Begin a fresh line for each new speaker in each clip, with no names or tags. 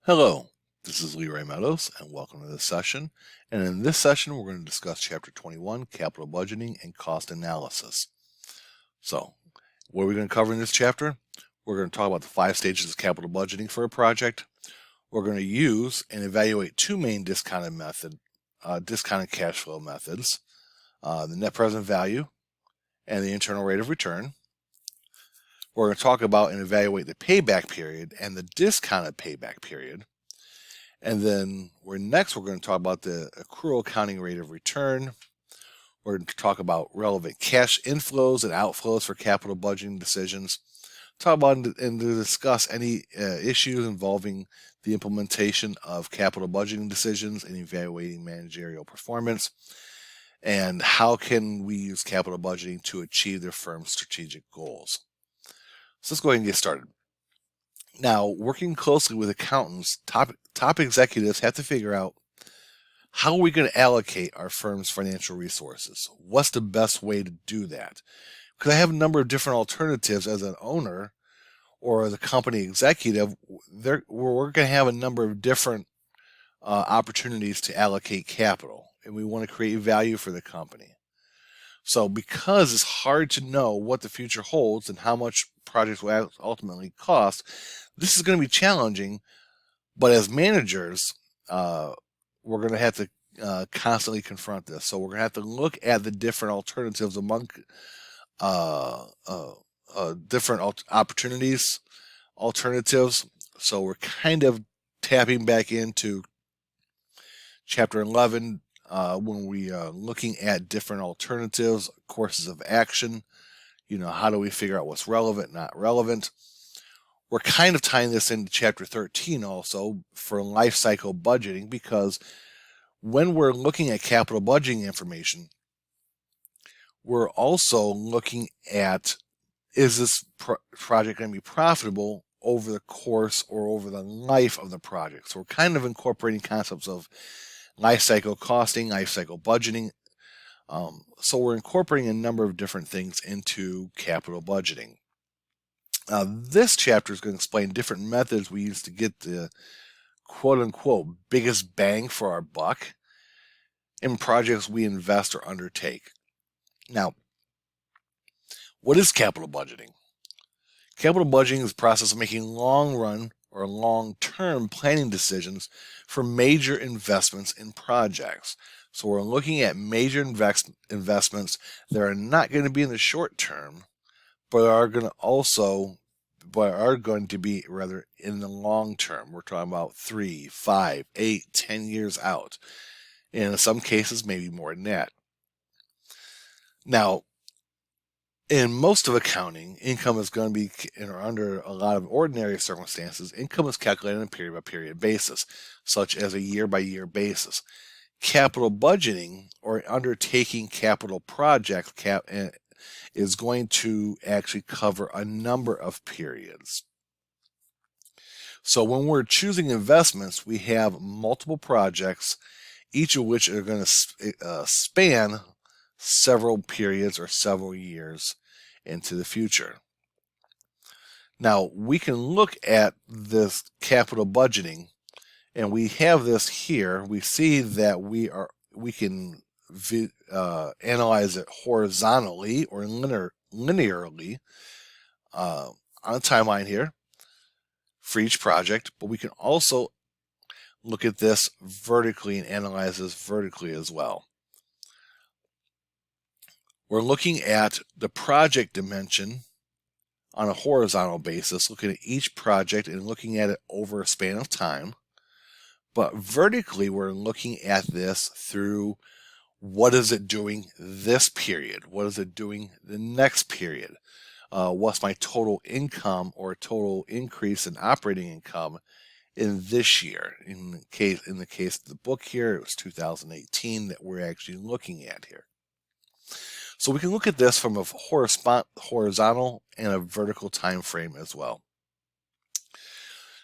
Hello, this is Leroy Meadows, and welcome to this session. And in this session, we're going to discuss Chapter 21, Capital Budgeting and Cost Analysis. So, what are we going to cover in this chapter? We're going to talk about the 5 stages of capital budgeting for a project. We're going to use and evaluate 2 main discounted cash flow methods, the net present value and the internal rate of return. We're going to talk about and evaluate the payback period and the discounted payback period. And then we're going to talk about the accrual accounting rate of return. We're going to talk about relevant cash inflows and outflows for capital budgeting decisions. Talk about and to discuss any issues involving the implementation of capital budgeting decisions and evaluating managerial performance. And how can we use capital budgeting to achieve their firm's strategic goals? So let's go ahead and get started. Now, working closely with accountants, top executives have to figure out how are we going to allocate our firm's financial resources? What's the best way to do that? Because I have a number of different alternatives as an owner or as a company executive. We're going to have a number of different opportunities to allocate capital, and we want to create value for the company. So because it's hard to know what the future holds and how much projects will ultimately cost, this is going to be challenging. But as managers, we're going to have to constantly confront this. So we're going to have to look at the different alternatives among different alternatives. So we're kind of tapping back into Chapter 11 when we are looking at different alternatives, courses of action. How do we figure out what's relevant, not relevant? We're kind of tying this into Chapter 13 also for life cycle budgeting, because when we're looking at capital budgeting information, we're also looking at, is this project going to be profitable over the course or over the life of the project? So we're kind of incorporating concepts of life cycle costing, life cycle budgeting. So we're incorporating a number of different things into capital budgeting. This chapter is going to explain different methods we use to get the quote-unquote biggest bang for our buck in projects we invest or undertake. Now, what is capital budgeting? Capital budgeting is the process of making long-run or long-term planning decisions for major investments in projects. So we're looking at major investments that are not going to be in the short term, but are going to be rather in the long term. We're talking about 3, 5, 8, 10 years out. And in some cases, maybe more than that. Now, in most of accounting, income is going to be, or under a lot of ordinary circumstances, income is calculated on a period-by-period basis, such as a year-by-year basis. Capital budgeting, or undertaking capital projects, is going to actually cover a number of periods. So when we're choosing investments, we have multiple projects, each of which are going to span several periods or several years into the future. Now, we can look at this capital budgeting, and we have this here. We see that we can analyze it horizontally or linearly on a timeline here for each project, but we can also look at this vertically and analyze this vertically as well. We're looking at the project dimension on a horizontal basis, looking at each project and looking at it over a span of time. But vertically, we're looking at this through what is it doing this period? What is it doing the next period? What's my total income or total increase in operating income in this year? In the case of the book here, it was 2018 that we're actually looking at here. So we can look at this from a horizontal and a vertical time frame as well.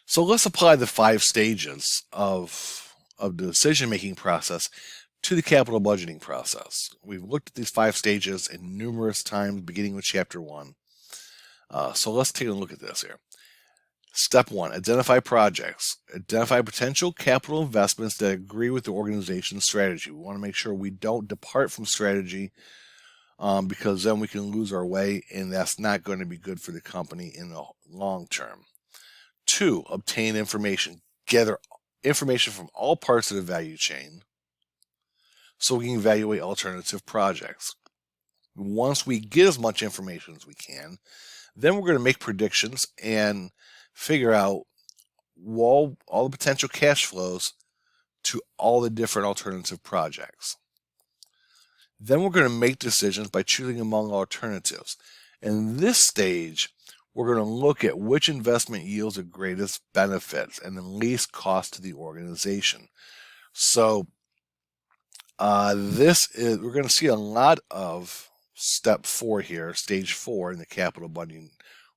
So let's apply the 5 stages of the decision-making process to the capital budgeting process. We've looked at these 5 stages in numerous times, beginning with Chapter 1. So let's take a look at this here. Step 1, identify projects. Identify potential capital investments that agree with the organization's strategy. We want to make sure we don't depart from strategy because then we can lose our way, and that's not going to be good for the company in the long term. 2, obtain information. Gather information from all parts of the value chain so we can evaluate alternative projects. Once we get as much information as we can, then we're going to make predictions and figure out all the potential cash flows to all the different alternative projects. Then we're going to make decisions by choosing among alternatives. In this stage, we're going to look at which investment yields the greatest benefits and the least cost to the organization. So we're going to see a lot of step 4 here, stage 4 in the capital budgeting.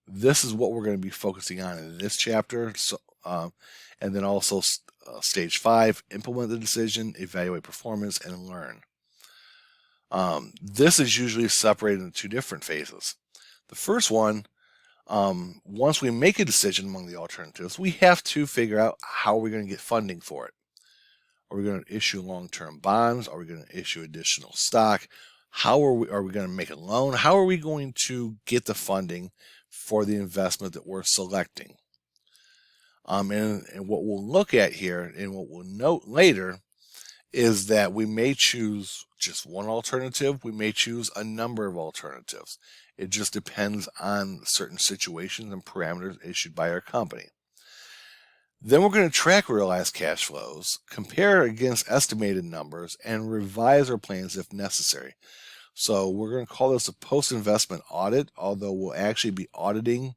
This is what we're going to be focusing on in this chapter. So, and then also stage 5, implement the decision, evaluate performance, and learn. This is usually separated into 2 different phases. The first one, once we make a decision among the alternatives, we have to figure out how we're going to get funding for it. Are we going to issue long-term bonds? Are we going to issue additional stock? How are we going to make a loan? How are we going to get the funding for the investment that we're selecting? And what we'll look at here and what we'll note later is that we may choose just one alternative. We may choose a number of alternatives. It just depends on certain situations and parameters issued by our company. Then we're going to track realized cash flows, compare against estimated numbers, and revise our plans if necessary. So we're going to call this a post-investment audit, although we'll actually be auditing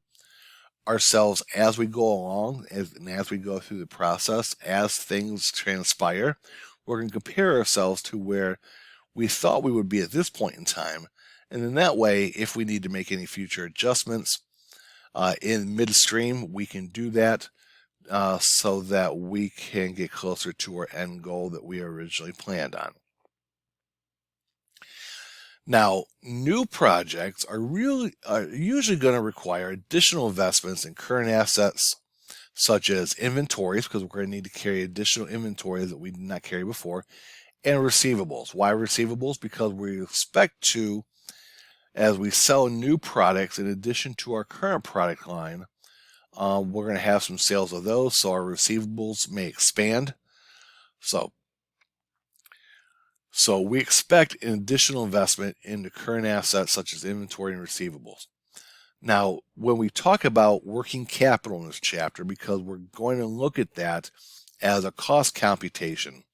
ourselves as we go along and as we go through the process, as things transpire. We're going to compare ourselves to where we thought we would be at this point in time. And in that way, if we need to make any future adjustments in midstream, we can do that so that we can get closer to our end goal that we originally planned on. Now, new projects are usually going to require additional investments in current assets, such as inventories, because we're going to need to carry additional inventory that we did not carry before, and receivables. Why receivables? Because we expect to, as we sell new products in addition to our current product line, we're going to have some sales of those, so our receivables may expand. So we expect an additional investment into current assets such as inventory and receivables. Now, when we talk about working capital in this chapter, because we're going to look at that as a cost computation,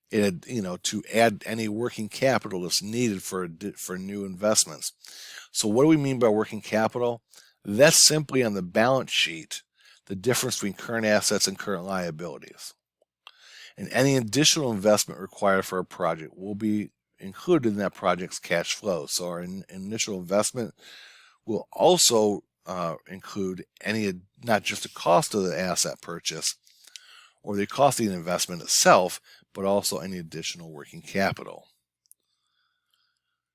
to add any working capital that's needed for new investments. So what do we mean by working capital? That's simply on the balance sheet, the difference between current assets and current liabilities. And any additional investment required for a project will be included in that project's cash flow. So our initial investment will also include not just the cost of the asset purchase or the cost of the investment itself, but also any additional working capital.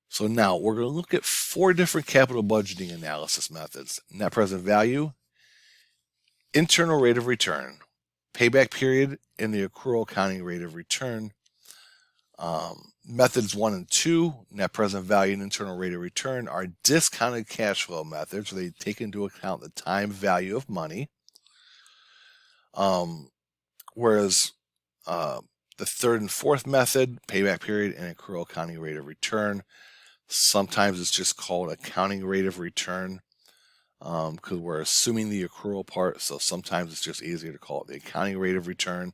So now we're going to look at 4 different capital budgeting analysis methods: net present value, internal rate of return, payback period, and the accrual accounting rate of return. Methods 1 and 2, net present value and internal rate of return, are discounted cash flow methods where they take into account the time value of money. Whereas the 3rd and 4th method, payback period and accrual accounting rate of return, sometimes it's just called accounting rate of return because we're assuming the accrual part. So sometimes it's just easier to call it the accounting rate of return.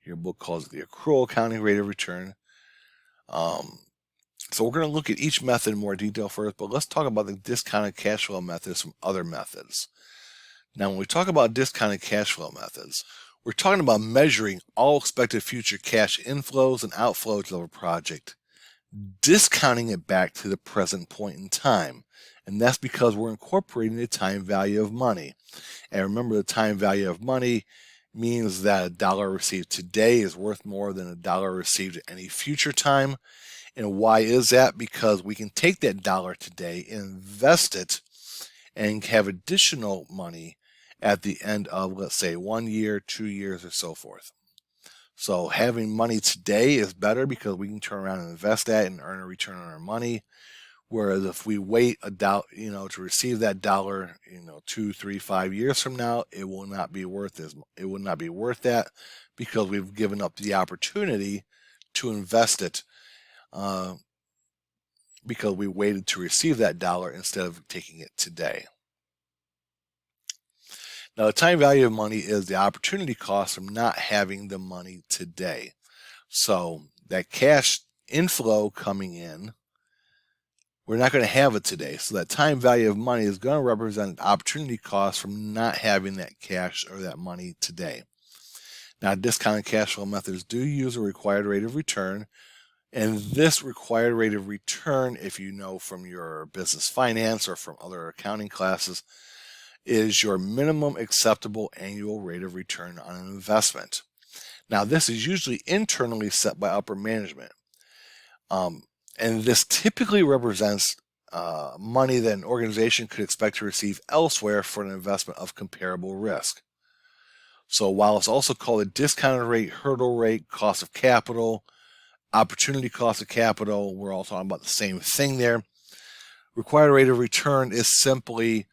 Your book calls it the accrual accounting rate of return. So we're going to look at each method in more detail first, but let's talk about the discounted cash flow methods from other methods. Now, when we talk about discounted cash flow methods, we're talking about measuring all expected future cash inflows and outflows of a project, discounting it back to the present point in time. And that's because we're incorporating the time value of money. And remember, the time value of money means that $1 received today is worth more than $1 received at any future time. And why is that? Because we can take that $1 today, invest it, and have additional money at the end of, let's say, 1 year, 2 years, or so forth. So having money today is better because we can turn around and invest that and earn a return on our money. Whereas if we wait to receive that dollar, 2, 3, 5 years from now, it will not be worth that because we've given up the opportunity to invest it because we waited to receive that dollar instead of taking it today. Now, the time value of money is the opportunity cost from not having the money today. So that cash inflow coming in, we're not going to have it today. So that time value of money is going to represent opportunity cost from not having that cash or that money today. Now, discounted cash flow methods do use a required rate of return. And this required rate of return, if you know from your business finance or from other accounting classes, is your minimum acceptable annual rate of return on an investment. Now, this is usually internally set by upper management. And this typically represents money that an organization could expect to receive elsewhere for an investment of comparable risk. So while it's also called a discounted rate, hurdle rate, cost of capital, opportunity cost of capital, we're all talking about the same thing there. Required rate of return is simply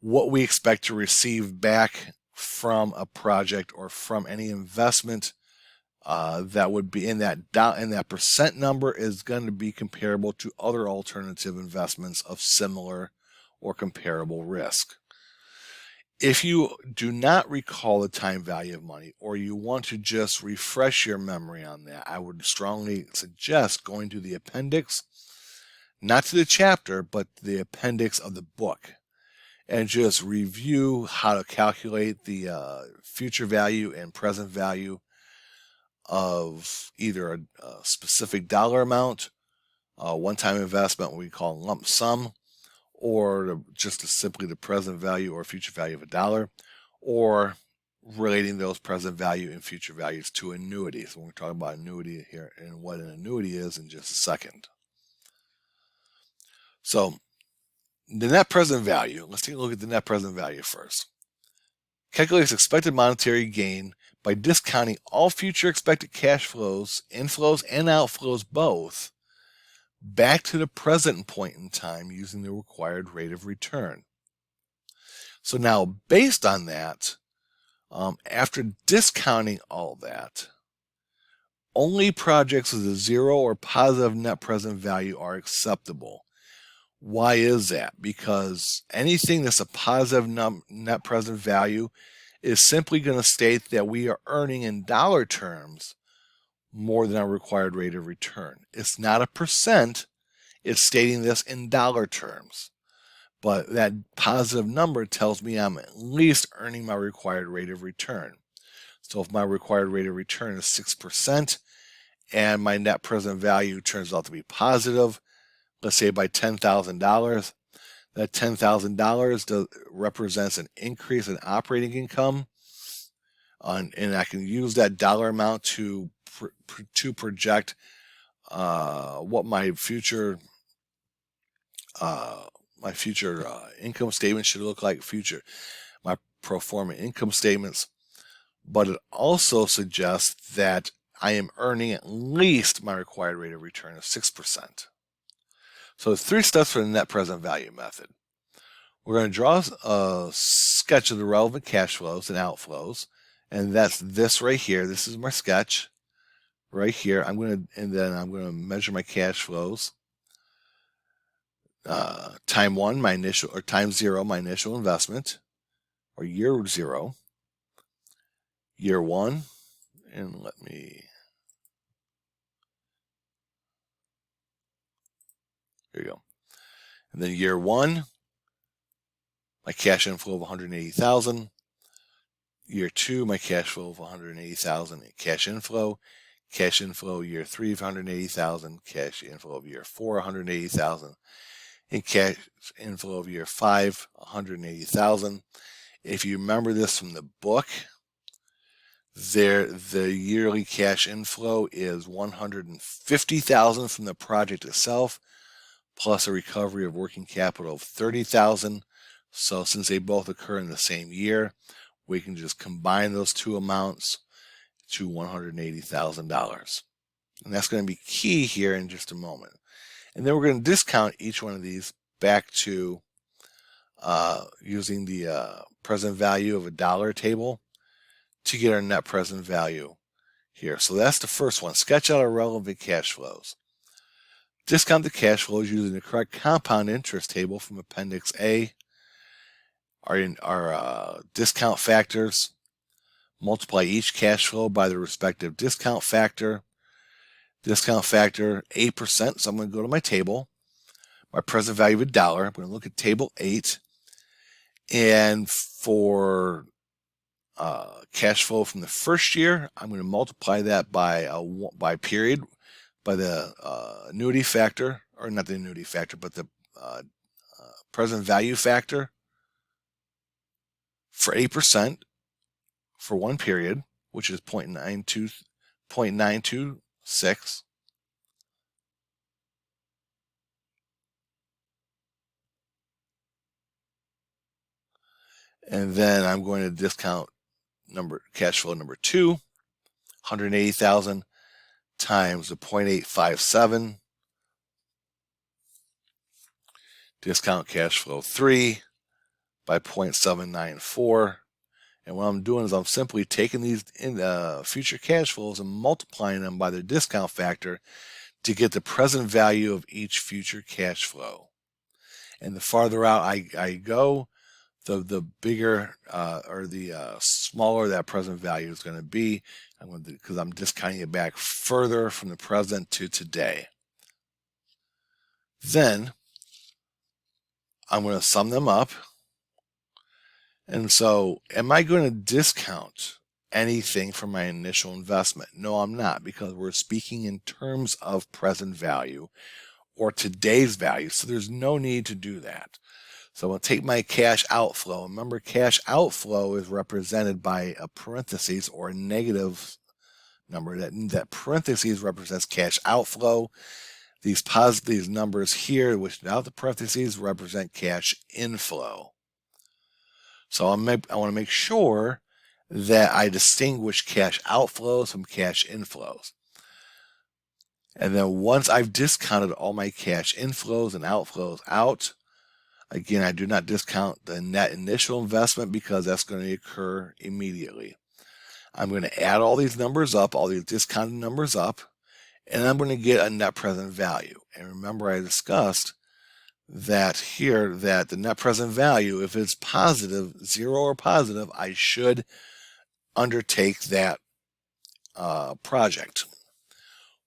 what we expect to receive back from a project or from any investment that would be in that percent number is going to be comparable to other alternative investments of similar or comparable risk. If you do not recall the time value of money, or you want to just refresh your memory on that, I would strongly suggest going to the appendix, not to the chapter, but the appendix of the book, and just review how to calculate the future value and present value of either a specific dollar amount, a one-time investment, what we call lump sum, or just simply the present value or future value of a dollar, or relating those present value and future values to annuities. When we're talking about annuity here and what an annuity is in just a second. So the net present value, let's take a look at the net present value first. Calculates expected monetary gain by discounting all future expected cash flows, inflows and outflows both, back to the present point in time using the required rate of return. So now, based on that, after discounting all that, only projects with a zero or positive net present value are acceptable. Why is that? Because anything that's a positive net present value is simply going to state that we are earning in dollar terms more than our required rate of return. It's not a percent, it's stating this in dollar terms. But that positive number tells me I'm at least earning my required rate of return. So if my required rate of return is 6% and my net present value turns out to be positive, let's say by $10,000, that $10,000 represents an increase in operating income, and I can use that dollar amount to project what my future income statement should look like, my pro forma income statements. But it also suggests that I am earning at least my required rate of return of 6%. So it's 3 steps for the net present value method. We're going to draw a sketch of the relevant cash flows and outflows, and that's this right here. This is my sketch right here. And then I'm going to measure my cash flows. Time 1, my initial, or time 0, my initial investment, or year 0, year 1, and here you go. And then year 1, my cash inflow of $180,000. Year 2, my cash flow of $180,000 in cash inflow. Cash inflow year 3 of $180,000. Cash inflow of year 4, $180,000. And cash inflow of year 5, $180,000. If you remember this from the book, the yearly cash inflow is $150,000 from the project itself, plus a recovery of working capital of $30,000. So since they both occur in the same year, we can just combine those two amounts to $180,000. And that's going to be key here in just a moment. And then we're going to discount each one of these back to using the present value of a dollar table to get our net present value here. So that's the first one. Sketch out our relevant cash flows. Discount the cash flows using the correct compound interest table from Appendix A. Our discount factors. Multiply each cash flow by the respective discount factor. Discount factor 8%. So I'm going to go to my table. My present value of a dollar. I'm going to look at table 8. And for cash flow from the first year, I'm going to multiply that by period, by the annuity factor, or not the annuity factor, but the present value factor for 8% for one period, which is 0.926. And then I'm going to discount cash flow number 2, 180,000 times the 0.857. Discount cash flow 3 by 0.794. And what I'm doing is I'm simply taking these future cash flows and multiplying them by their discount factor to get the present value of each future cash flow. And the farther out I go, the bigger or the smaller that present value is going to be, because I'm discounting it back further from the present to today. Then I'm going to sum them up. And so, am I going to discount anything from my initial investment? No, I'm not, because we're speaking in terms of present value or today's value. So there's no need to do that. So I'm going to take my cash outflow. Remember, cash outflow is represented by a parentheses or a negative number. That parentheses represents cash outflow. These numbers here, which without the parentheses, represent cash inflow. So I want to make sure that I distinguish cash outflows from cash inflows. And then once I've discounted all my cash inflows and outflows out, again, I do not discount the net initial investment because that's going to occur immediately. I'm going to add all these numbers up, all these discounted numbers up, and I'm going to get a net present value. And remember, I discussed that here, that the net present value, if it's positive, 0 or positive, I should undertake that project.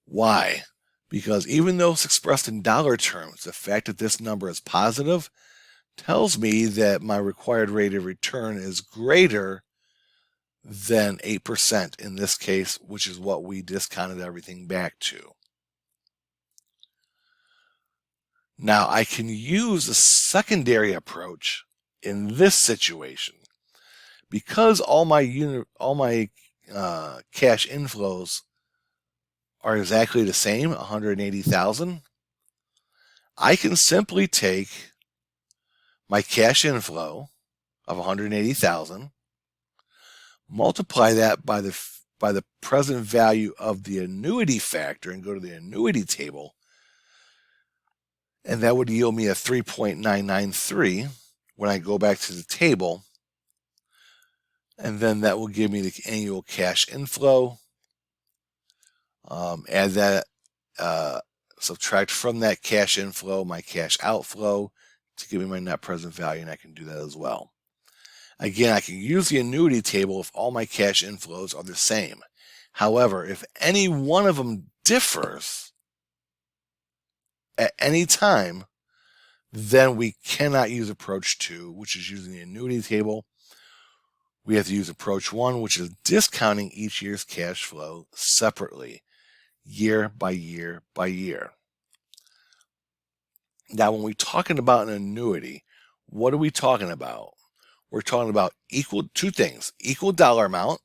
Why? Because even though it's expressed in dollar terms, the fact that this number is positive tells me that my required rate of return is greater than 8% in this case, which is what we discounted everything back to. Now, I can use a secondary approach in this situation. Because all my cash inflows are exactly the same, 180,000, I can simply take my cash inflow of 180,000, multiply that by the present value of the annuity factor and go to the annuity table, and that would yield me a 3.993 when I go back to the table. And then that will give me the annual cash inflow. Add that, subtract from that cash inflow my cash outflow to give me my net present value, and I can do that as well. Again, I can use the annuity table if all my cash inflows are the same. However, if any one of them differs at any time, then we cannot use approach 2, which is using the annuity table. We have to use approach 1, which is discounting each year's cash flow separately, year by year by year. Now, when we're talking about an annuity, what are we talking about? We're talking about two things: equal dollar amount.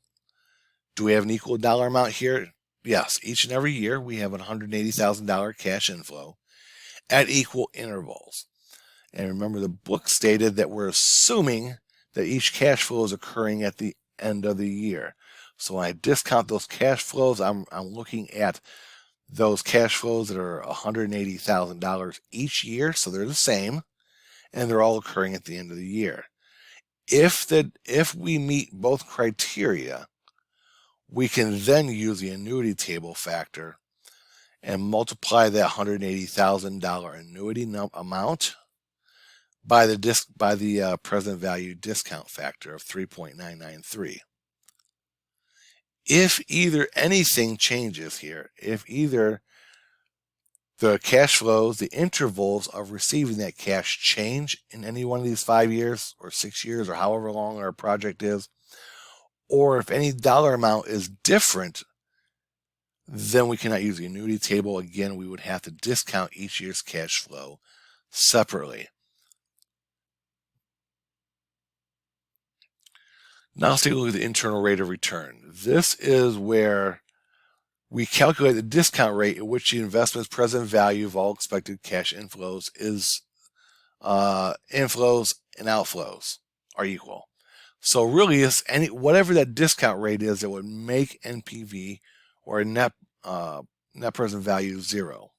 Do we have an equal dollar amount here? Yes, each and every year we have a $180,000 cash inflow at equal intervals. And remember, the book stated that we're assuming that each cash flow is occurring at the end of the year. So when I discount those cash flows, I'm looking at those cash flows that are $180,000 each year. So they're the same, and they're all occurring at the end of the year. If we meet both criteria, we can then use the annuity table factor and multiply that $180,000 annuity amount by the present value discount factor of 3.993. If either anything changes here, if either the cash flows, the intervals of receiving that cash change in any one of these 5 years or 6 years or however long our project is, or if any dollar amount is different, then we cannot use the annuity table. Again, we would have to discount each year's cash flow separately. Now let's take a look at the internal rate of return. This is where we calculate the discount rate at which the investment's present value of all expected cash inflows is inflows and outflows are equal. So really, it's whatever that discount rate is that would make NPV or net present value 0.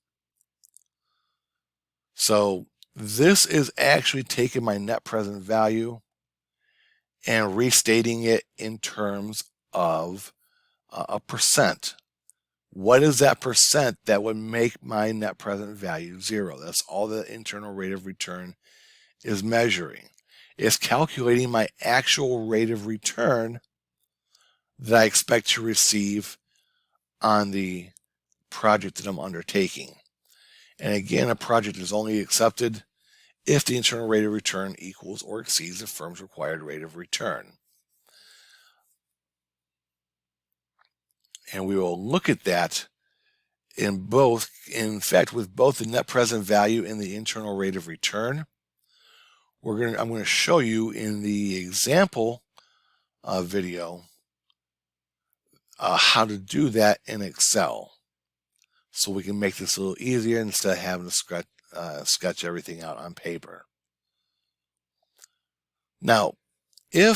So this is actually taking my net present value and restating it in terms of a percent. What is that percent that would make my net present value 0? That's all the internal rate of return is measuring. It's calculating my actual rate of return that I expect to receive on the project that I'm undertaking. And again, a project is only accepted if the internal rate of return equals or exceeds the firm's required rate of return. And we will look at that in fact, with both the net present value and the internal rate of return. I'm going to show you in the example video how to do that in Excel, so we can make this a little easier instead of having to sketch everything out on paper. Now, when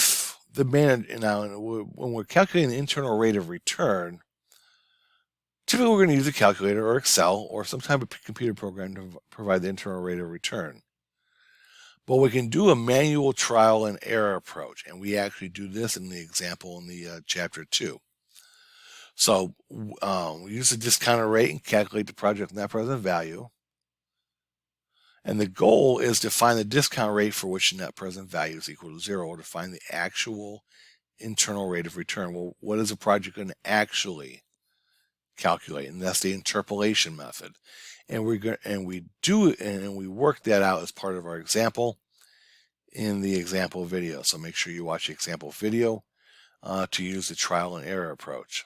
we're calculating the internal rate of return, typically we're going to use a calculator or Excel or some type of computer program to provide the internal rate of return. But we can do a manual trial and error approach, and we actually do this in the example in the chapter 2. So we use the discounted rate and calculate the project net present value. And the goal is to find the discount rate for which the net present value is equal to 0, or to find the actual internal rate of return. Well, what is the project going to actually calculate? And that's the interpolation method. And we work that out as part of our example in the example video. So make sure you watch the example video to use the trial and error approach.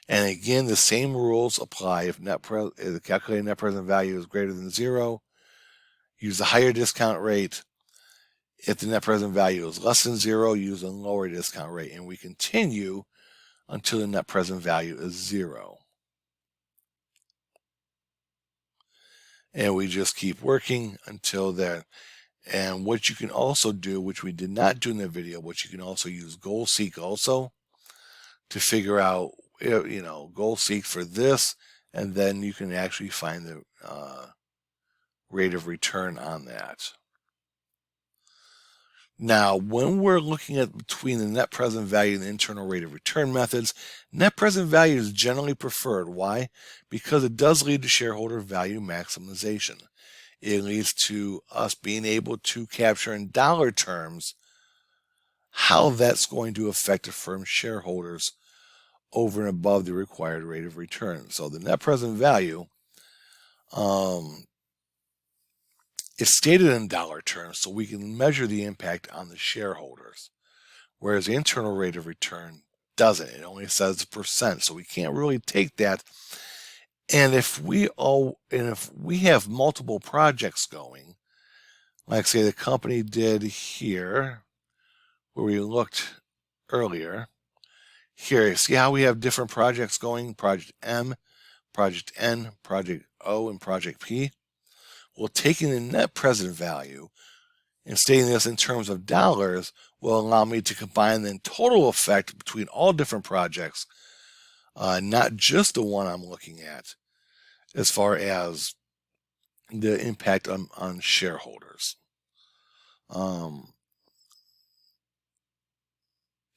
And again, the same rules apply if the calculated net present value is greater than 0. Use the higher discount rate. If the net present value is less than 0, use a lower discount rate. And we continue until the net present value is 0. And we just keep working until there. And what you can also do, which we did not do in the video, but you can also use goal seek also to figure out, goal seek for this, and then you can actually find the rate of return on that. Now, when we're looking at between the net present value and the internal rate of return methods, net present value is generally preferred. Why? Because it does lead to shareholder value maximization. It leads to us being able to capture in dollar terms how that's going to affect a firm's shareholders over and above the required rate of return. So the net present value is stated in dollar terms, so we can measure the impact on the shareholders, whereas the internal rate of return doesn't. It only says percent, so we can't really take that. And if we have multiple projects going, like say the company did here, where we looked earlier, here, see how we have different projects going? Project M, Project N, Project O, and Project P. Well, taking the net present value and stating this in terms of dollars will allow me to combine the total effect between all different projects, not just the one I'm looking at, as far as the impact on shareholders.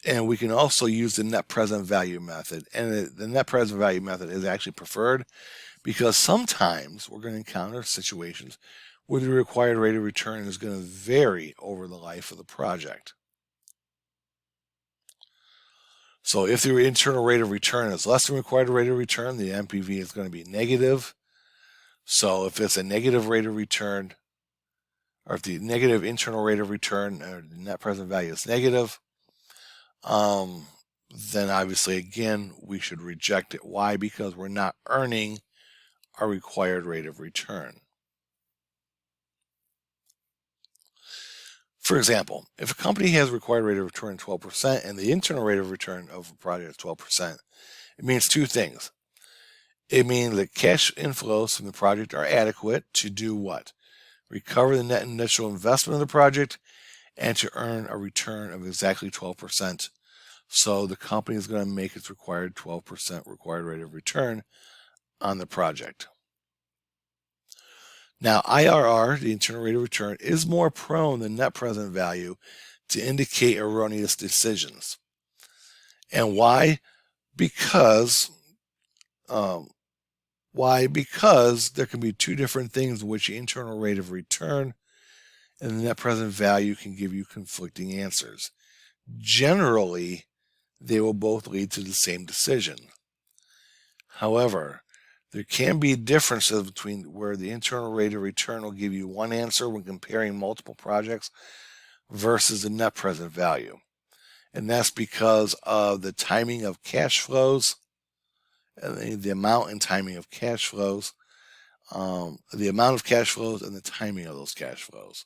And we can also use the net present value method. And the net present value method is actually preferred because sometimes we're going to encounter situations where the required rate of return is going to vary over the life of the project. So if the internal rate of return is less than required rate of return, the NPV is going to be negative. So if it's a negative rate of return, or if the negative internal rate of return or the net present value is negative, then obviously, again, we should reject it. Why? Because we're not earning our required rate of return. For example, if a company has a required rate of return 12% and the internal rate of return of a project is 12%, it means two things. It means that cash inflows from the project are adequate to do what? Recover the net initial investment of the project and to earn a return of exactly 12%. So the company is going to make its required 12% required rate of return on the project. Now, IRR, the internal rate of return, is more prone than net present value to indicate erroneous decisions. And why? Because there can be two different things in which the internal rate of return and the net present value can give you conflicting answers. Generally, they will both lead to the same decision. However, there can be differences between where the internal rate of return will give you one answer when comparing multiple projects versus the net present value. And that's because of the timing of cash flows, the amount and timing of cash flows, the amount of cash flows and the timing of those cash flows.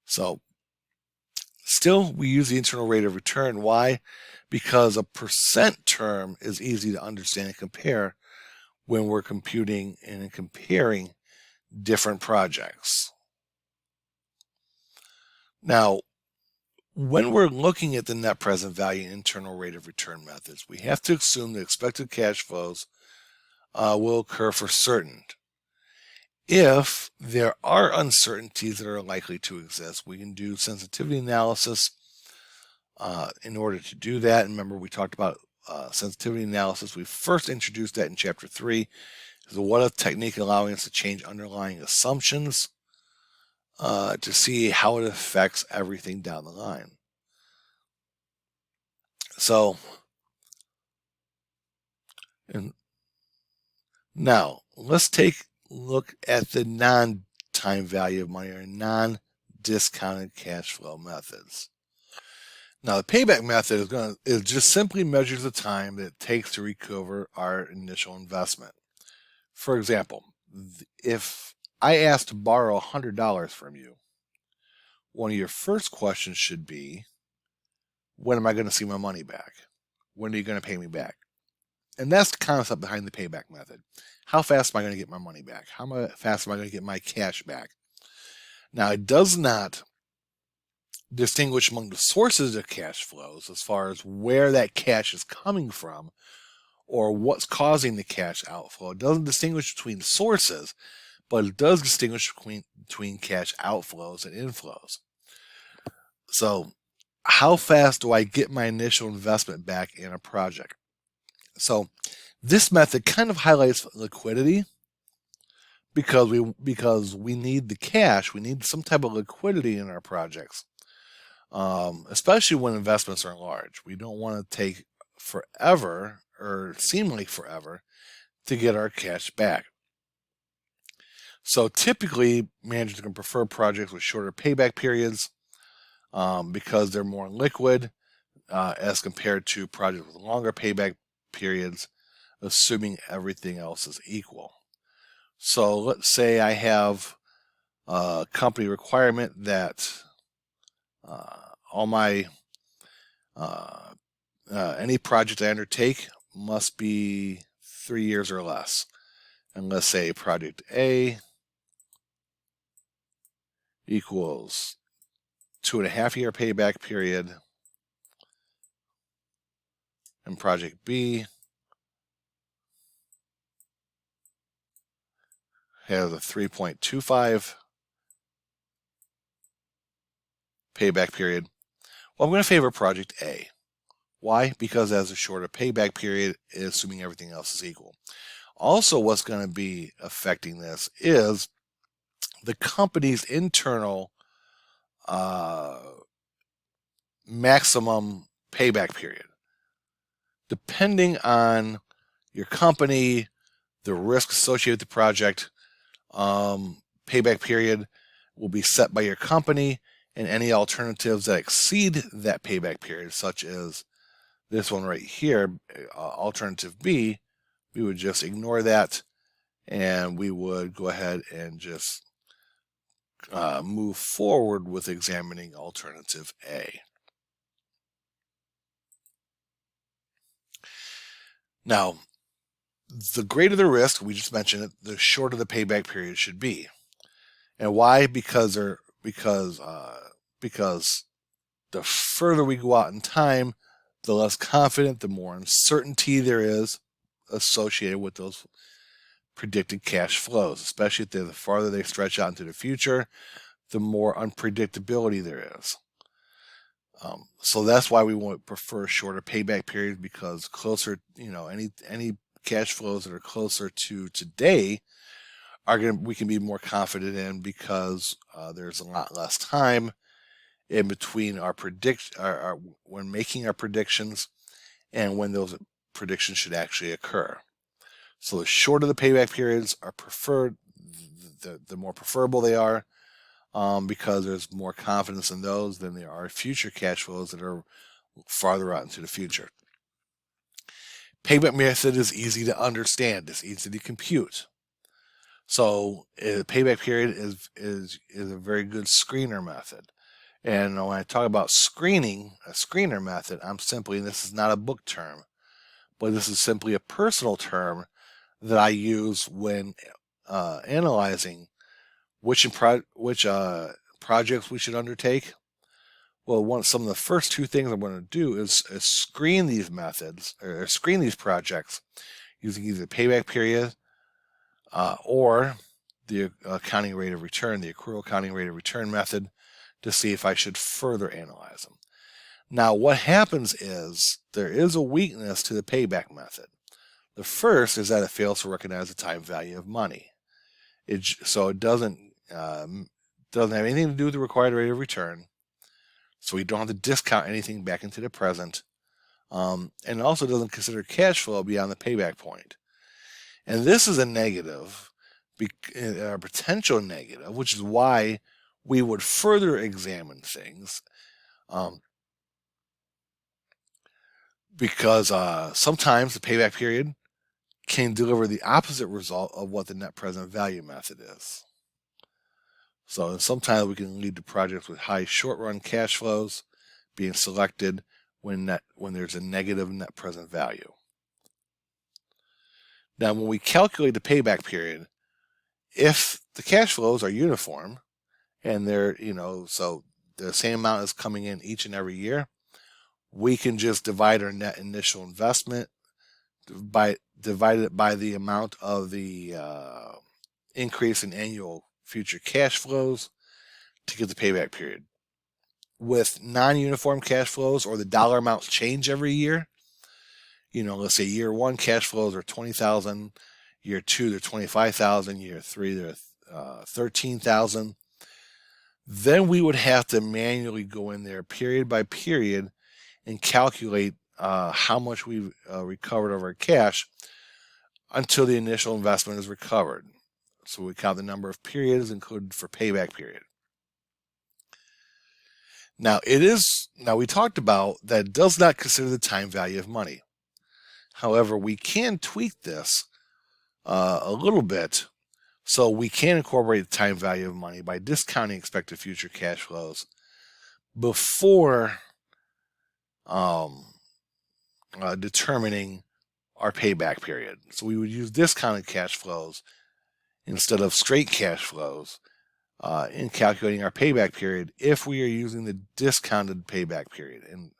So still, we use the internal rate of return. Why? Because a percent term is easy to understand and compare when we're computing and comparing different projects. Now, when we're looking at the net present value and internal rate of return methods, we have to assume that expected cash flows will occur for certain. If there are uncertainties that are likely to exist, we can do sensitivity analysis in order to do that. And remember, we talked about sensitivity analysis. We first introduced that in Chapter 3. It's a what-if technique allowing us to change underlying assumptions to see how it affects everything down the line. So, and now let's take a look at the non-time value of money or non-discounted cash flow methods. Now, the payback method is just simply measures the time that it takes to recover our initial investment. For example, if I asked to borrow $100 from you, one of your first questions should be, when am I going to see my money back? When are you going to pay me back? And that's the concept behind the payback method. How fast am I going to get my money back? How fast am I going to get my cash back? Now, it does not distinguish among the sources of cash flows as far as where that cash is coming from or what's causing the cash outflow. It doesn't distinguish between sources, but it does distinguish between cash outflows and inflows. So how fast do I get my initial investment back in a project? So this method kind of highlights liquidity because we need the cash. We need some type of liquidity in our projects, especially when investments are large. We don't want to take forever or seem like forever to get our cash back. So typically, managers can prefer projects with shorter payback periods because they're more liquid as compared to projects with longer payback periods, assuming everything else is equal. So let's say I have a company requirement that all my any project I undertake must be 3 years or less. And let's say project A equals 2.5-year payback period, and project B has a 3.25 payback period. Well, I'm going to favor project A. Why? Because it has a shorter payback period, assuming everything else is equal. Also, what's going to be affecting this is the company's internal maximum payback period. Depending on your company, the risk associated with the project, payback period will be set by your company, and any alternatives that exceed that payback period, such as this one right here, alternative B, we would just ignore that, and we would go ahead and just move forward with examining alternative A. Now, the greater the risk, we just mentioned it, the shorter the payback period should be. And why? Because the further we go out in time, the less confident, the more uncertainty there is associated with those predicted cash flows, especially if the farther they stretch out into the future, the more unpredictability there is. So that's why we would prefer shorter payback periods, because closer, any cash flows that are closer to today we can be more confident in, because there's a lot less time in between when making our predictions and when those predictions should actually occur. So the shorter the payback periods are preferred, the more preferable they are, because there's more confidence in those than there are future cash flows that are farther out into the future. Payback method is easy to understand. It's easy to compute. So a payback period is a very good screener method. And when I talk about screening, a screener method, this is not a book term, but this is simply a personal term that I use when analyzing which projects we should undertake. Well, some of the first two things I'm going to do is screen these methods, or screen these projects using either the payback period or the accounting rate of return, the accrual accounting rate of return method, to see if I should further analyze them. Now, what happens is there is a weakness to the payback method. The first is that it fails to recognize the time value of money. It doesn't have anything to do with the required rate of return, so we don't have to discount anything back into the present, and it also doesn't consider cash flow beyond the payback point. And this is a negative, a potential negative, which is why we would further examine things, because sometimes the payback period can deliver the opposite result of what the net present value method is. So sometimes we can lead to projects with high short-run cash flows being selected when there's a negative net present value. Now, when we calculate the payback period, if the cash flows are uniform and so the same amount is coming in each and every year, we can just divide our net initial investment divided by the amount of the increase in annual future cash flows to get the payback period. With non-uniform cash flows, or the dollar amounts change every year, let's say year 1 cash flows are $20,000, year 2 they're $25,000, year 3 they're $13,000. Then we would have to manually go in there period by period and calculate how much we've recovered of our cash until the initial investment is recovered. So we count the number of periods included for payback period. Now we talked about that it does not consider the time value of money. However, we can tweak this a little bit, so we can incorporate the time value of money by discounting expected future cash flows before determining our payback period. So we would use discounted cash flows instead of straight cash flows in calculating our payback period if we are using the discounted payback period. And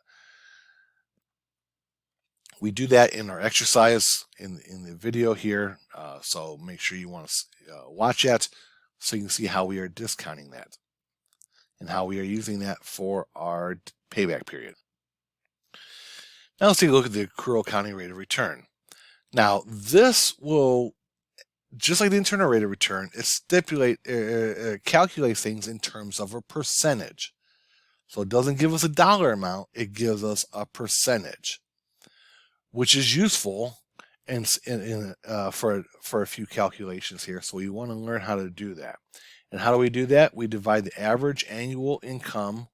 we do that in our exercise in the video here, so make sure you want to watch that so you can see how we are discounting that and how we are using that for our payback period. Now let's take a look at the accrual accounting rate of return. Now this will, just like the internal rate of return, it calculates things in terms of a percentage. So it doesn't give us a dollar amount, it gives us a percentage, which is useful for a few calculations here. So we want to learn how to do that. And how do we do that? We divide the average annual income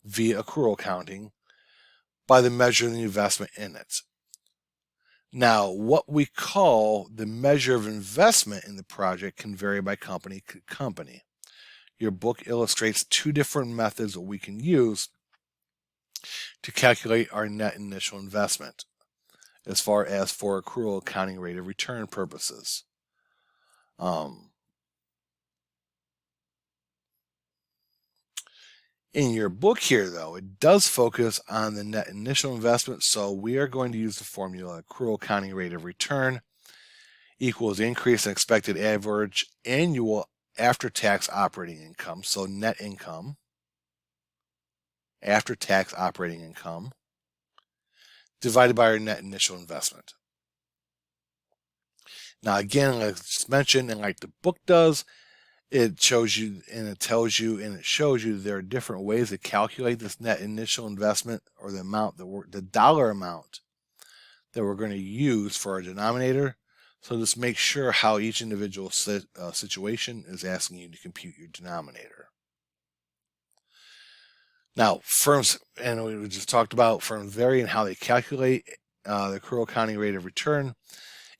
via accrual accounting by the measure of the investment in it. Now, what we call the measure of investment in the project can vary by company to company. Your book illustrates two different methods that we can use to calculate our net initial investment as far as for accrual accounting rate of return purposes. In your book here, though, it does focus on the net initial investment, so we are going to use the formula accrual accounting rate of return equals increase in expected average annual after-tax operating income, so net income, after-tax operating income, divided by our net initial investment. Now again, like I just mentioned, and like the book does, it shows you and it tells you and it shows you there are different ways to calculate this net initial investment, or the amount the dollar amount that we're going to use for our denominator. So just make sure how each individual situation is asking you to compute your denominator. Now, firms, and we just talked about firms vary in how they calculate the accrual accounting rate of return.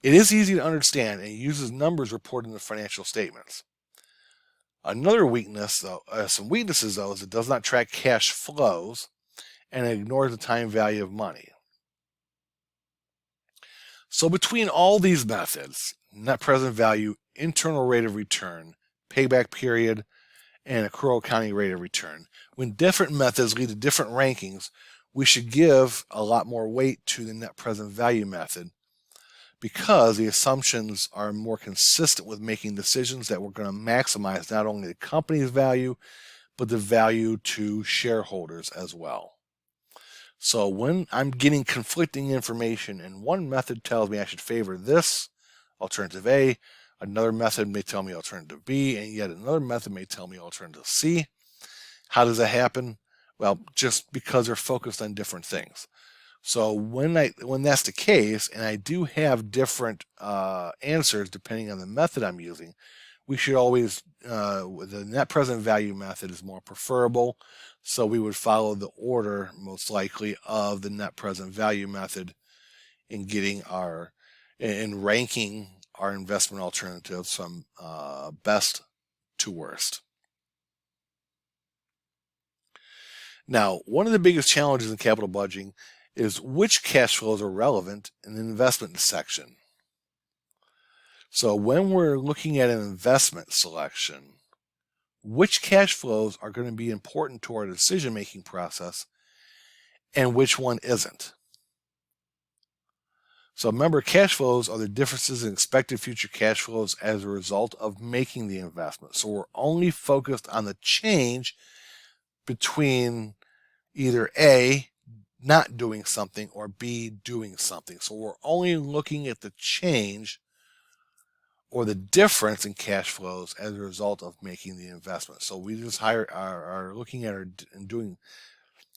It is easy to understand and it uses numbers reported in the financial statements. Another weakness, though, some weaknesses, though, is it does not track cash flows and it ignores the time value of money. So between all these methods, net present value, internal rate of return, payback period, and accrual accounting rate of return, when different methods lead to different rankings, we should give a lot more weight to the net present value method, because the assumptions are more consistent with making decisions that we're going to maximize not only the company's value, but the value to shareholders as well. So when I'm getting conflicting information and one method tells me I should favor this, alternative A, another method may tell me alternative B, and yet another method may tell me alternative C. How does that happen? Well, just because they're focused on different things. So when that's the case, and I do have different answers depending on the method I'm using, we should always, the net present value method is more preferable. So we would follow the order, most likely, of the net present value method in ranking our investment alternatives from best to worst. Now, one of the biggest challenges in capital budgeting is which cash flows are relevant in the investment section. So when we're looking at an investment selection, which cash flows are going to be important to our decision-making process and which one isn't? So remember, cash flows are the differences in expected future cash flows as a result of making the investment. So we're only focused on the change between either A, not doing something, or B, doing something. So we're only looking at the change or the difference in cash flows as a result of making the investment. So we just are looking at and doing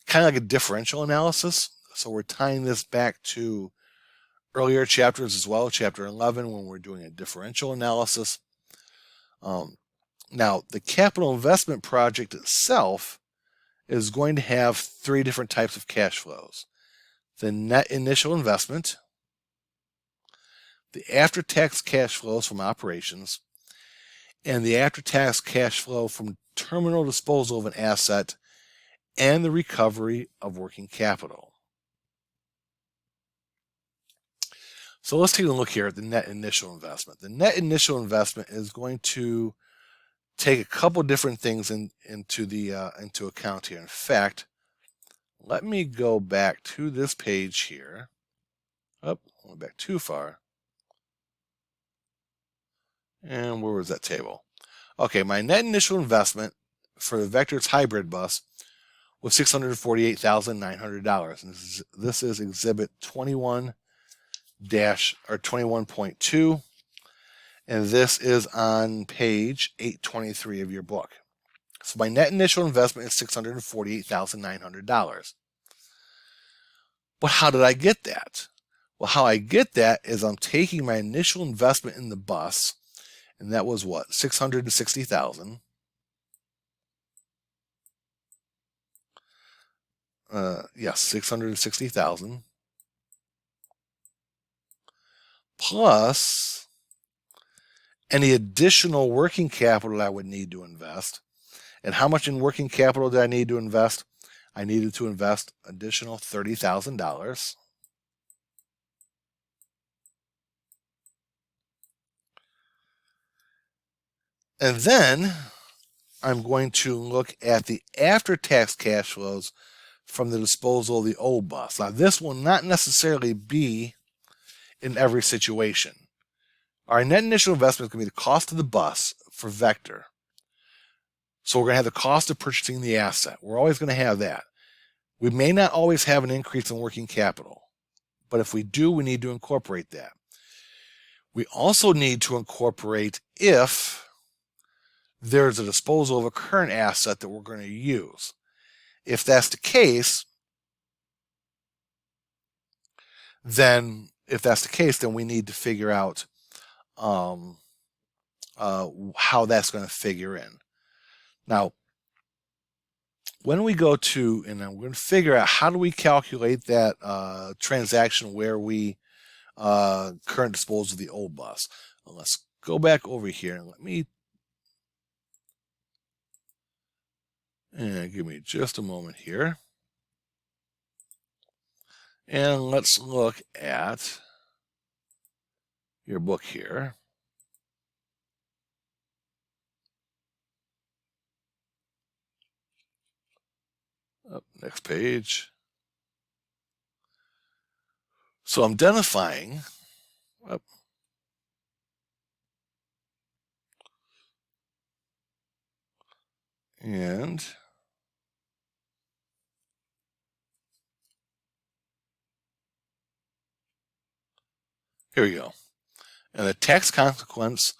kind of like a differential analysis. So we're tying this back to earlier chapters as well, chapter 11, when we're doing a differential analysis. Now, the capital investment project itself is going to have three different types of cash flows: the net initial investment, the after-tax cash flows from operations, and the after-tax cash flow from terminal disposal of an asset and the recovery of working capital. So let's take a look here at the net initial investment. The net initial investment is going to take a couple different things into account here. In fact, let me go back to this page here. Oh, I went back too far. And where was that table? Okay, my net initial investment for the Vector's hybrid bus was $648,900. And this is exhibit 21-21.2. And this is on page 823 of your book. So my net initial investment is $648,900. But how did I get that? Well, how I get that is I'm taking my initial investment in the bus, and that was what? $660,000. Yes, $660,000 plus any additional working capital I would need to invest. And how much in working capital did I need to invest? I needed to invest additional $30,000. And then I'm going to look at the after-tax cash flows from the disposal of the old bus. Now, this will not necessarily be in every situation. Our net initial investment is going to be the cost of the bus for Vector. So we're going to have the cost of purchasing the asset. We're always going to have that. We may not always have an increase in working capital, but if we do, we need to incorporate that. We also need to incorporate if there's a disposal of a current asset that we're going to use. If that's the case, then we need to figure out how that's going to figure in. Now, when we go to, and I'm going to figure out how do we calculate that transaction where we current disposal of the old bus. Well, let's go back over here and give me just a moment here. And let's look at your book here. Next page. So I'm identifying. And here we go. And the tax consequence,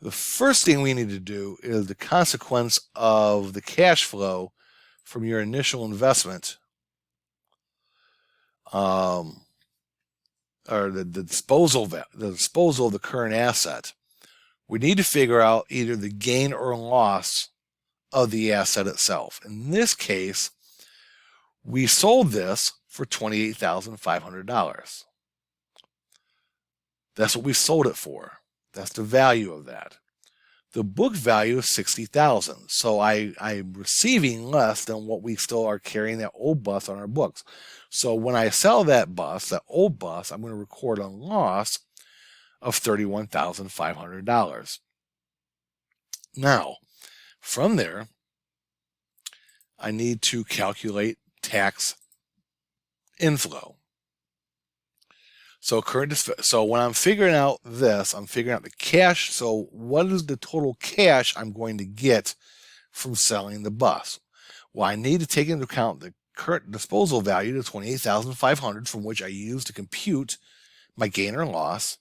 the first thing we need to do is the consequence of the cash flow from your initial investment, or the disposal of the current asset. We need to figure out either the gain or loss of the asset itself. In this case, we sold this for $28,500. That's what we sold it for. That's the value of that. The book value is $60,000. So I'm receiving less than what we still are carrying that old bus on our books. So when I sell that bus, that old bus, I'm going to record a loss of $31,500. Now, from there, I need to calculate tax inflow. So when I'm figuring out this, I'm figuring out the cash. So what is the total cash I'm going to get from selling the bus? Well, I need to take into account the current disposal value to $28,500, from which I use to compute my gain or loss.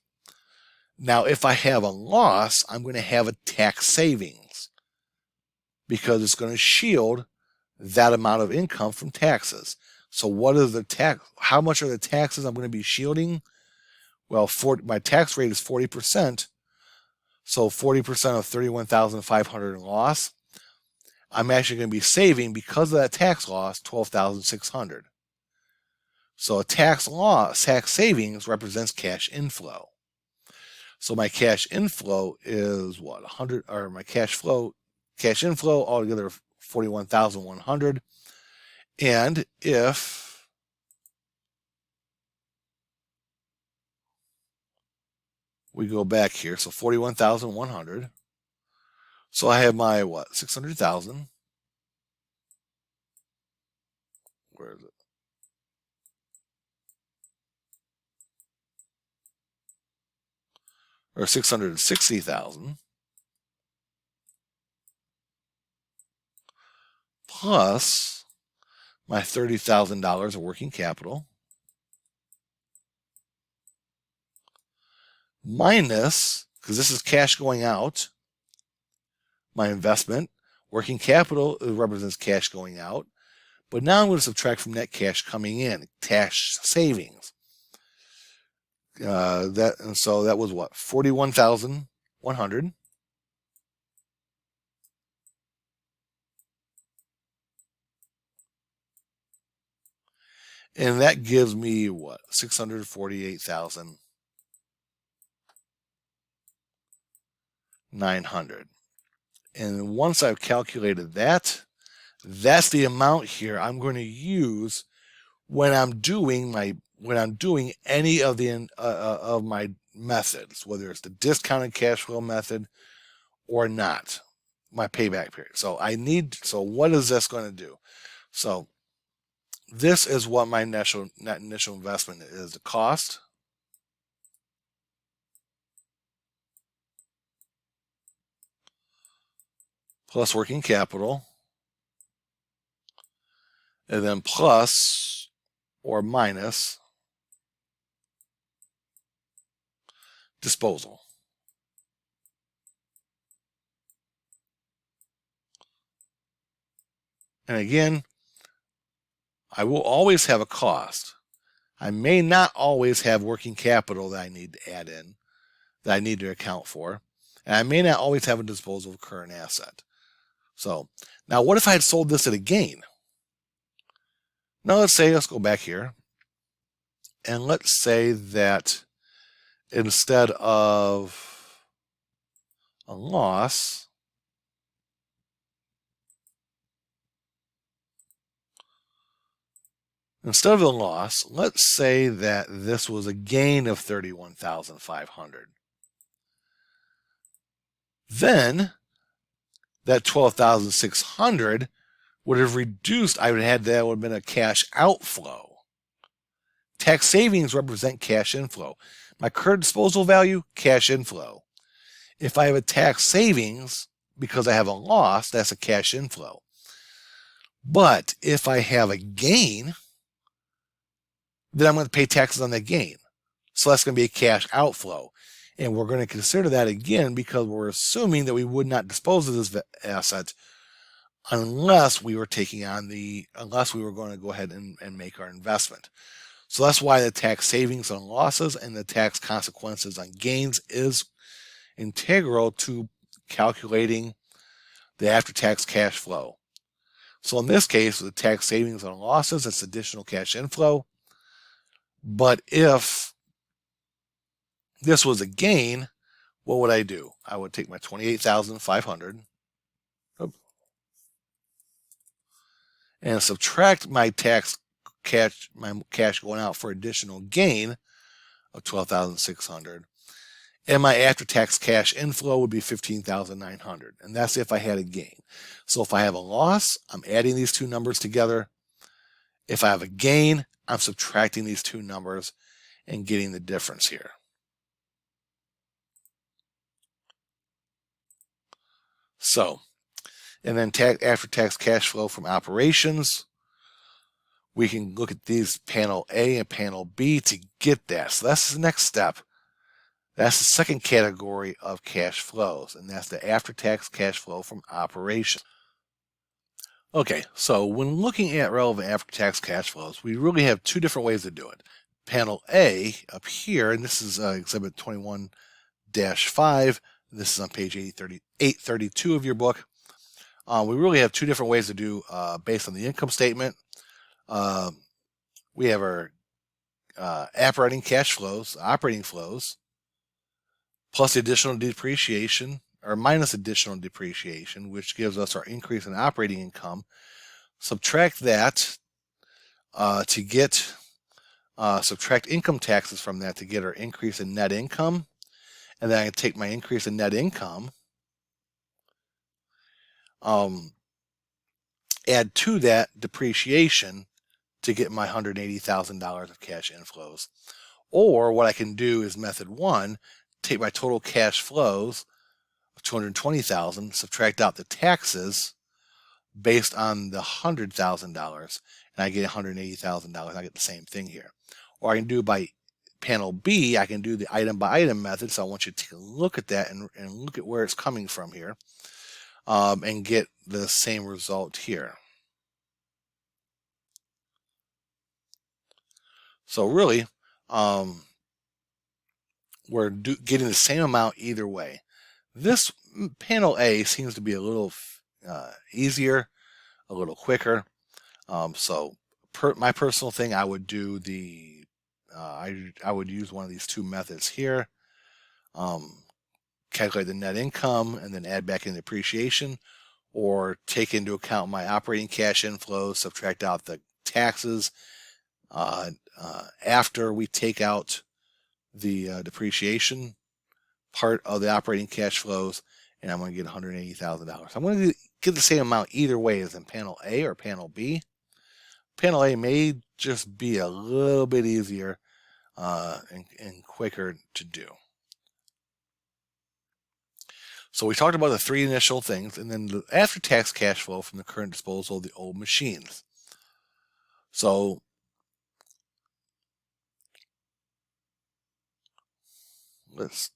Now, if I have a loss, I'm going to have a tax savings because it's going to shield that amount of income from taxes. So what is the tax? How much are the taxes I'm going to be shielding? Well, my tax rate is 40%. So 40% of $31,500 in loss, I'm actually going to be saving, because of that tax loss, $12,600. So a tax savings represents cash inflow. So my cash inflow is what? 100, or my cash inflow altogether $41,100. And if we go back here, so $41,100. So I have my what? 600,000. Where is it? Or 660,000 plus my $30,000 of working capital minus, because this is cash going out, my investment. Working capital represents cash going out. But now I'm going to subtract from net cash coming in, cash savings. So that was what? 41,100. And that gives me what? 648,900. And once I've calculated that, that's the amount here I'm going to use when I'm doing any of the of my methods, whether it's the discounted cash flow method or not, my payback period. So what is this going to do? So this is what my net initial investment is, the cost plus working capital, and then plus or minus disposal. And again, I will always have a cost. I may not always have working capital that I need to add in, that I need to account for. And I may not always have a disposal of current asset. So now what if I had sold this at a gain? Now let's go back here. And let's say that instead of a loss, let's say that this was a gain of 31,500. Then that 12,600 would have reduced. That would have been a cash outflow. Tax savings represent cash inflow. My current disposal value, cash inflow. If I have a tax savings because I have a loss, that's a cash inflow. But if I have a gain, then I'm going to pay taxes on that gain. So that's going to be a cash outflow. And we're going to consider that again because we're assuming that we would not dispose of this asset unless we were going to go ahead and make our investment. So that's why the tax savings on losses and the tax consequences on gains is integral to calculating the after-tax cash flow. So in this case, with the tax savings on losses, it's additional cash inflow. But if this was a gain, what would I do? I would take my 28,500 and subtract my cash going out for additional gain of 12,600. And my after-tax cash inflow would be 15,900. And that's if I had a gain. So if I have a loss, I'm adding these two numbers together. If I have a gain, I'm subtracting these two numbers and getting the difference here. So, and then after-tax cash flow from operations, we can look at these panel A and panel B to get that. So that's the next step. That's the second category of cash flows, and that's the after-tax cash flow from operations. Okay, so when looking at relevant after-tax cash flows, we really have two different ways to do it. Panel A up here, and this is Exhibit 21-5. This is on page 832 of your book. We really have two different ways to do based on the income statement. We have our operating flows, plus additional depreciation, or minus additional depreciation, which gives us our increase in operating income. Subtract that to get, subtract income taxes from that to get our increase in net income. And then I can take my increase in net income add to that depreciation to get my $180,000 of cash inflows. Or what I can do is method one, take my total cash flows of $220,000, subtract out the taxes based on the $100,000, and I get $180,000. I get the same thing here. Or I can do by panel B, I can do the item by item method. So I want you to take a look at that and look at where it's coming from here, and get the same result here. So really, we're getting the same amount either way. This panel A seems to be a little easier, a little quicker. So my personal thing, I would do the I would use one of these two methods here. Calculate the net income and then add back in the depreciation, or take into account my operating cash inflows, subtract out the taxes after we take out the depreciation part of the operating cash flows, and I'm going to get $180,000. I'm going to get the same amount either way as in panel A or panel B. Panel A may just be a little bit easier and quicker to do. So we talked about the three initial things, and then the after-tax cash flow from the current disposal of the old machines. So let's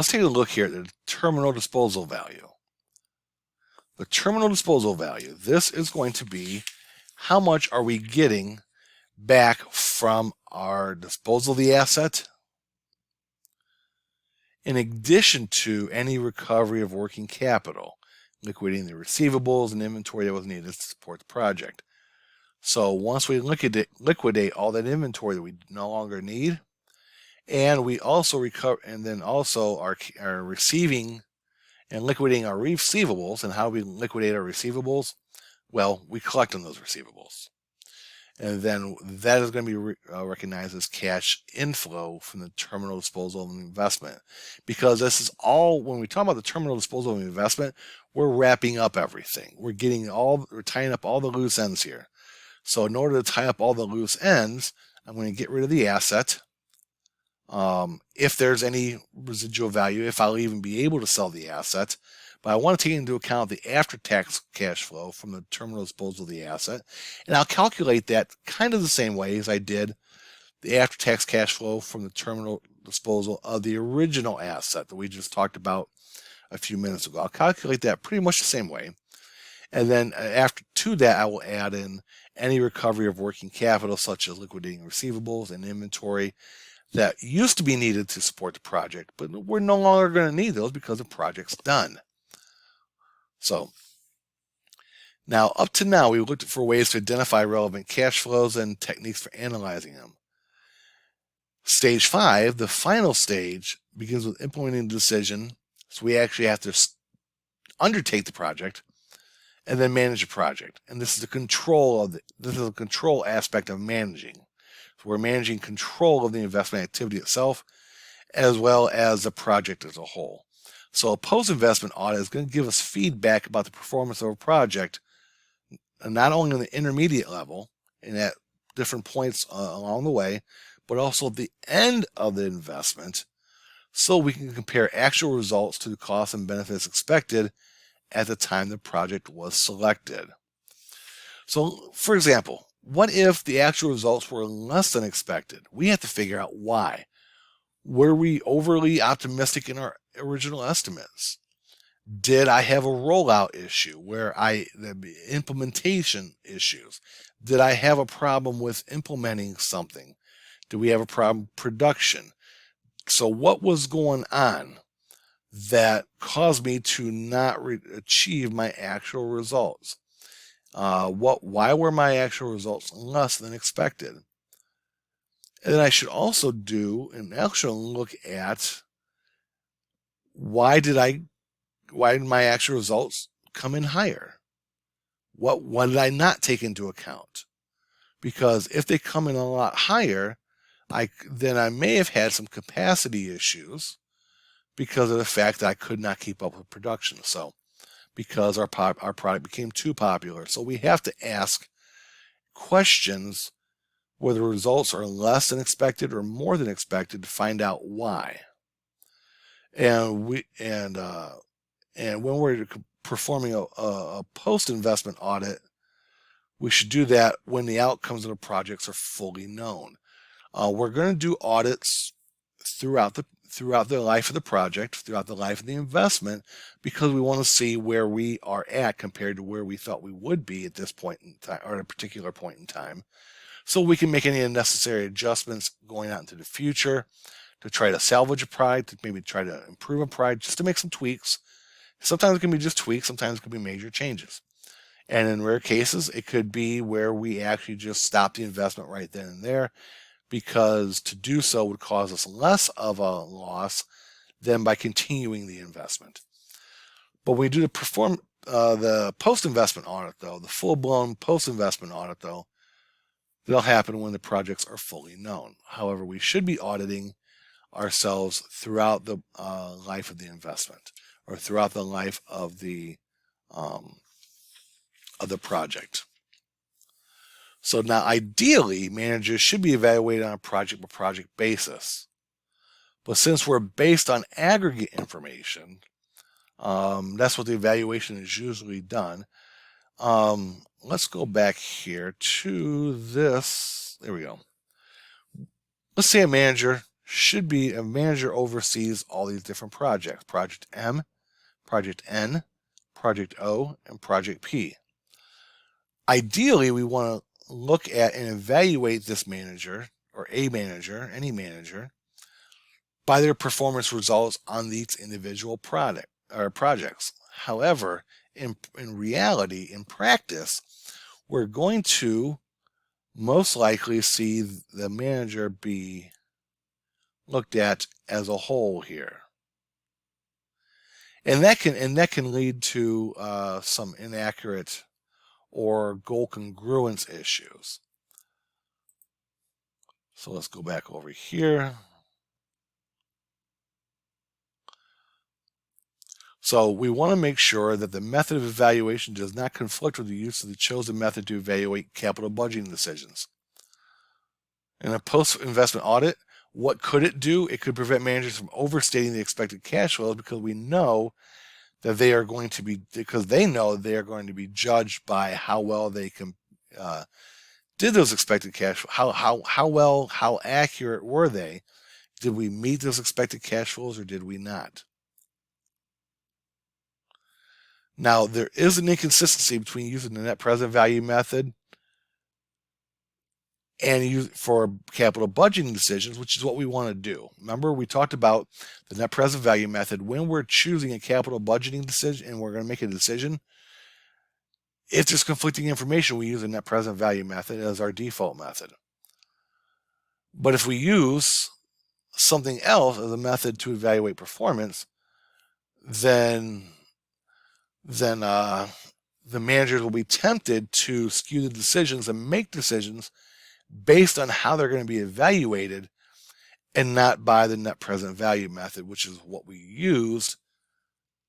take a look here at the terminal disposal value. The terminal disposal value, this is going to be how much are we getting back from our disposal of the asset, in addition to any recovery of working capital, liquidating the receivables and inventory that was needed to support the project. So once we liquidate all that inventory that we no longer need, and we also recover, and then also are receiving and liquidating our receivables. And how do we liquidate our receivables? Well, we collect on those receivables, and then that is going to be recognized as cash inflow from the terminal disposal of an investment. Because this is all, when we talk about the terminal disposal of an investment, we're wrapping up everything. We're tying up all the loose ends here. So in order to tie up all the loose ends, I'm going to get rid of the asset. If there's any residual value, if I'll even be able to sell the asset. But I want to take into account the after-tax cash flow from the terminal disposal of the asset. And I'll calculate that kind of the same way as I did the after-tax cash flow from the terminal disposal of the original asset that we just talked about a few minutes ago. I'll calculate that pretty much the same way. And then after to that, I will add in any recovery of working capital, such as liquidating receivables and inventory that used to be needed to support the project, but we're no longer going to need those because the project's done. So now, up to now, we've looked for ways to identify relevant cash flows and techniques for analyzing them. Stage 5, the final stage, begins with implementing the decision. So we actually have to undertake the project and then manage the project. And this is a control aspect of managing. So we're managing control of the investment activity itself, as well as the project as a whole. So a post-investment audit is going to give us feedback about the performance of a project, not only on the intermediate level and at different points along the way, but also at the end of the investment, so we can compare actual results to the costs and benefits expected at the time the project was selected. So, for example, what if the actual results were less than expected? We have to figure out why. Were we overly optimistic in our original estimates? Did I have a rollout issue the implementation issues? Did I have a problem with implementing something? Did we have a problem with production? So what was going on that caused me to not achieve my actual results? Why were my actual results less than expected? And then I should also do an actual look at why did my actual results come in higher? What did I not take into account? Because if they come in a lot higher, then I may have had some capacity issues, because of the fact that I could not keep up with production. So because our product became too popular. So we have to ask questions where the results are less than expected or more than expected to find out why. And when we're performing a post-investment audit, we should do that when the outcomes of the projects are fully known. We're going to do audits throughout the life of the project, throughout the life of the investment, because we want to see where we are at compared to where we thought we would be at this point in time, or at a particular point in time, so we can make any necessary adjustments going out into the future to try to salvage a product, to maybe try to improve a product, just to make some tweaks. Sometimes it can be just tweaks, sometimes it can be major changes. And in rare cases, it could be where we actually just stop the investment right then and there, because to do so would cause us less of a loss than by continuing the investment. But when we do the post-investment audit, though, the full-blown post-investment audit, though, that'll happen when the projects are fully known. However, we should be auditing ourselves throughout the life of the investment, or throughout the life of the project. So now, ideally, managers should be evaluated on a project-by-project basis. But since we're based on aggregate information, that's what the evaluation is usually done. Let's go back here to this. There we go. Let's say a manager oversees all these different projects: Project M, Project N, Project O, and Project P. Ideally, we want to look at and evaluate this manager, or a manager, any manager, by their performance results on these individual projects. However, in reality, in practice, we're going to most likely see the manager be looked at as a whole here, and that can lead to some inaccurate or goal congruence issues. So let's go back over here. So we want to make sure that the method of evaluation does not conflict with the use of the chosen method to evaluate capital budgeting decisions. In a post-investment audit, what could it do? It could prevent managers from overstating the expected cash flows, because they know they are going to be judged by how well they did those expected cash flows. How accurate were they? Did we meet those expected cash flows, or did we not? Now, there is an inconsistency between using the net present value method and for capital budgeting decisions, which is what we want to do. Remember, we talked about the net present value method when we're choosing a capital budgeting decision and we're going to make a decision. If there's conflicting information, we use the net present value method as our default method. But if we use something else as a method to evaluate performance, then the managers will be tempted to skew the decisions and make decisions based on how they're going to be evaluated, and not by the net present value method, which is what we used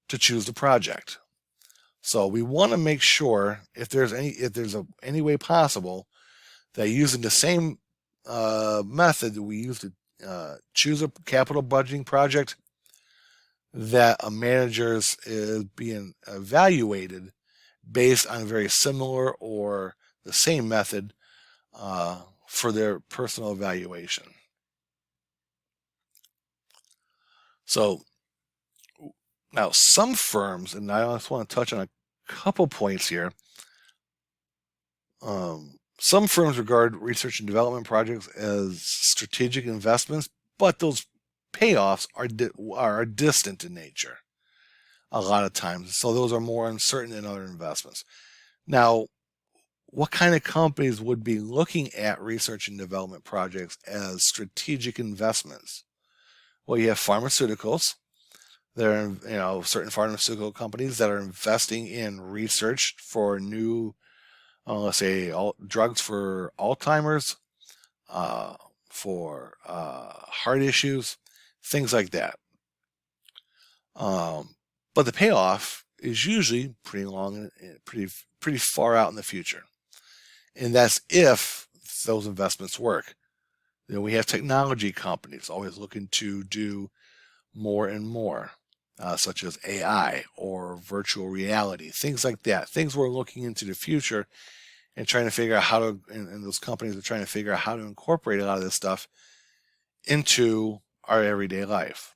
to choose the project. So we want to make sure, if there's any way possible, that using the same method that we use to choose a capital budgeting project, that a manager is being evaluated based on a very similar or the same method for their personal evaluation. So now some firms, and I just want to touch on a couple points here. Some firms regard research and development projects as strategic investments, but those payoffs are distant in nature a lot of times. So those are more uncertain than other investments. Now, what kind of companies would be looking at research and development projects as strategic investments? Well, you have pharmaceuticals. There are certain pharmaceutical companies that are investing in research for new, let's say, drugs for Alzheimer's, for heart issues, things like that. But the payoff is usually pretty long, pretty far out in the future. And that's if those investments work. We have technology companies always looking to do more and more, such as AI or virtual reality, things like that. Things we're looking into the future and trying to figure out how to, and those companies are trying to figure out how to incorporate a lot of this stuff into our everyday life.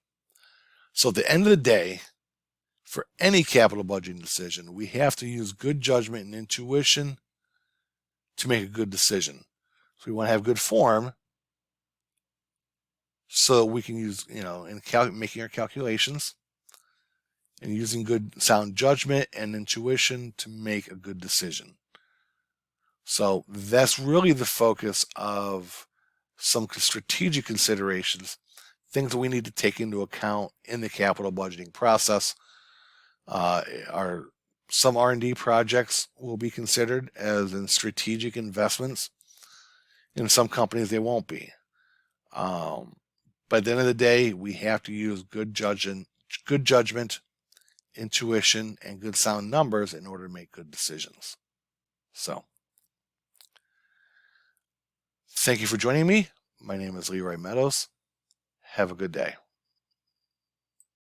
So at the end of the day, for any capital budgeting decision, we have to use good judgment and intuition to make a good decision. So we want to have good form so we can use, in making our calculations and using good sound judgment and intuition to make a good decision. So that's really the focus of some strategic considerations, things that we need to take into account in the capital budgeting process. Some R&D projects will be considered as in strategic investments. In some companies, they won't be. But at the end of the day, we have to use good judgment, intuition, and good sound numbers in order to make good decisions. So, thank you for joining me. My name is Leroy Meadows. Have a good day.